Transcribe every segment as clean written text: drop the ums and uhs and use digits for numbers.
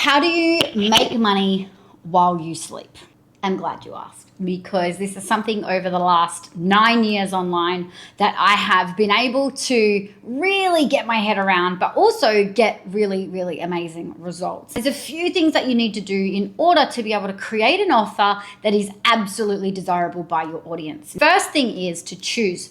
How do you make money while you sleep? I'm glad you asked, because this is something over the last 9 years online that I have been able to really get my head around, but also get really, really amazing results. There's a few things that you need to do in order to be able to create an offer that is absolutely desirable by your audience. First thing is to choose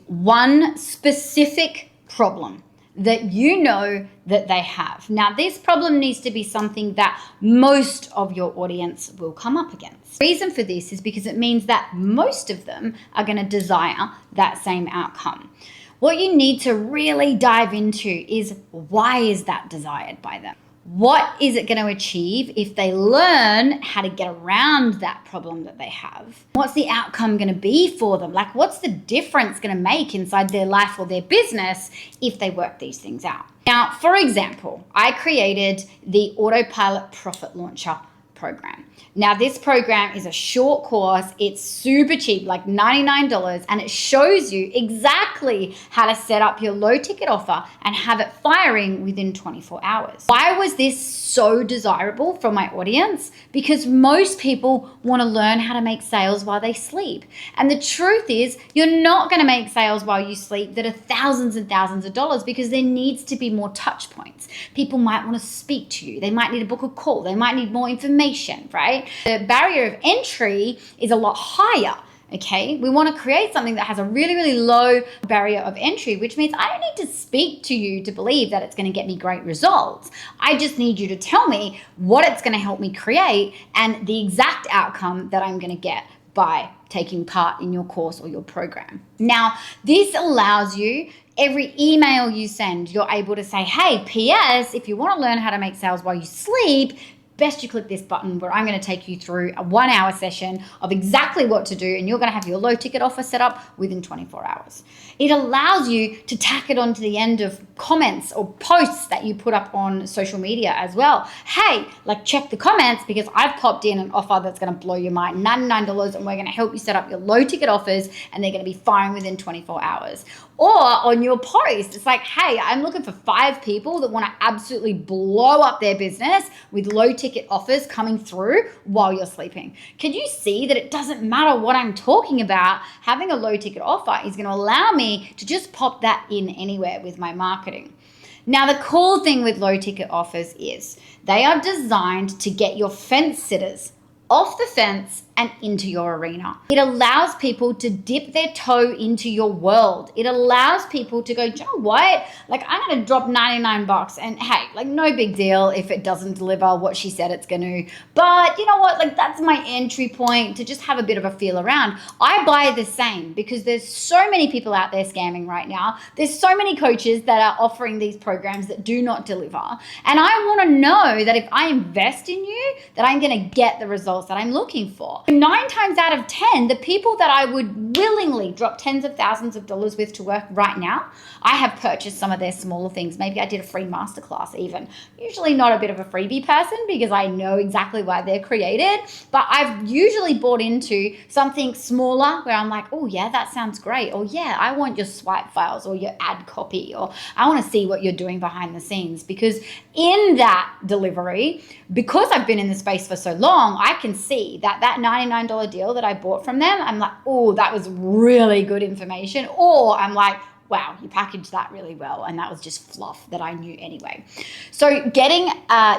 one specific problem that you know that they have. Now, this problem needs to be something that most of your audience will come up against. The reason for this is because it means that most of them are going to desire that same outcome. What you need to really dive into is, why is that desired by them? What is it going to achieve if they learn how to get around that problem that they have? What's the outcome going to be for them? Like, what's the difference going to make inside their life or their business if they work these things out? Now, for example, I created the Autopilot Profit Launcher program. Now, this program is a short course. It's super cheap, like $99, and it shows you exactly how to set up your low ticket offer and have it firing within 24 hours. Why was this so desirable for my audience? Because most people want to learn how to make sales while they sleep. And the truth is, you're not going to make sales while you sleep that are thousands and thousands of dollars, because there needs to be more touch points. People might want to speak to you. They might need to book a call. They might need more information, right? The barrier of entry is a lot higher. Okay, we want to create something that has a really, really low barrier of entry, which means I don't need to speak to you to believe that it's going to get me great results. I just need you to tell me what it's going to help me create and the exact outcome that I'm going to get by taking part in your course or your program. Now, this allows you, every email you send, you're able to say, hey, PS, if you want to learn how to make sales while you sleep, best you click this button where I'm going to take you through a 1 hour session of exactly what to do, and you're going to have your low ticket offer set up within 24 hours. It allows you to tack it onto the end of comments or posts that you put up on social media as well. Hey, like, check the comments because I've popped in an offer that's going to blow your mind, $99, and we're going to help you set up your low ticket offers, and they're going to be firing within 24 hours. Or on your post, it's like, hey, I'm looking for 5 people that want to absolutely blow up their business with low ticket offers coming through while you're sleeping. Can you see that it doesn't matter what I'm talking about? Having a low ticket offer is going to allow me to just pop that in anywhere with my marketing. Now, the cool thing with low ticket offers is they are designed to get your fence sitters off the fence and into your arena. It allows people to dip their toe into your world. It allows people to go, do you know what? Like, I'm going to drop $99 and hey, like, no big deal if it doesn't deliver what she said it's going to. But you know what? Like, that's my entry point to just have a bit of a feel around. I buy the same because there's so many people out there scamming right now. There's so many coaches that are offering these programs that do not deliver. And I want to know that if I invest in you, that I'm going to get the results that I'm looking for. 9 times out of 10, the people that I would willingly drop tens of thousands of dollars with to work right now, I have purchased some of their smaller things. Maybe I did a free masterclass even. Usually not a bit of a freebie person because I know exactly why they're created, but I've usually bought into something smaller where I'm like, oh yeah, that sounds great. Or yeah, I want your swipe files or your ad copy, or I want to see what you're doing behind the scenes. Because in that delivery, because I've been in the space for so long, I can see that $99 deal that I bought from them, I'm like, oh, that was really good information. Or I'm like, wow, you packaged that really well, and that was just fluff that I knew anyway. So getting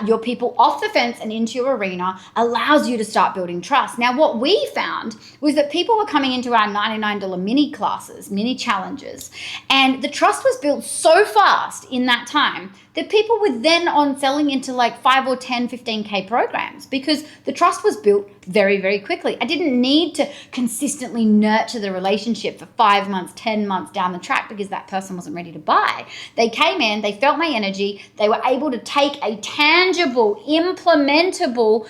your people off the fence and into your arena allows you to start building trust. Now, what we found was that people were coming into our $99 mini classes, mini challenges, and the trust was built so fast in that time that people were then on selling into like 5 or 10, 15K programs because the trust was built very, very quickly. I didn't need to consistently nurture the relationship for 5 months, 10 months down the track because that person wasn't ready to buy. They came in, they felt my energy, they were able to take a tangible, implementable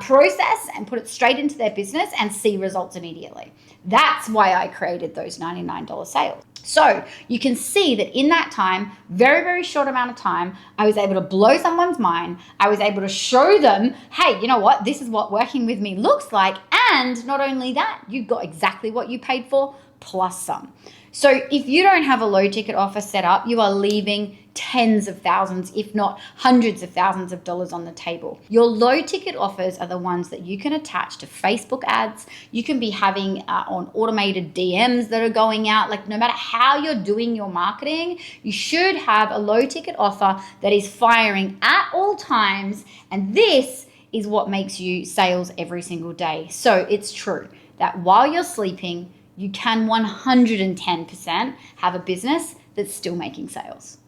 process and put it straight into their business and see results immediately. That's why I created those $99 sales. So you can see that in that time, very, very short amount of time, I was able to blow someone's mind. I was able to show them, hey, you know what? This is what working with me looks like. And not only that, you got exactly what you paid for plus some. So if you don't have a low ticket offer set up, you are leaving tens of thousands, if not hundreds of thousands of dollars on the table. Your low ticket offers are the ones that you can attach to Facebook ads. You can be having on automated DMs that are going out. Like, no matter how you're doing your marketing, you should have a low ticket offer that is firing at all times. And this is what makes you sales every single day. So it's true that while you're sleeping, you can 110% have a business that's still making sales.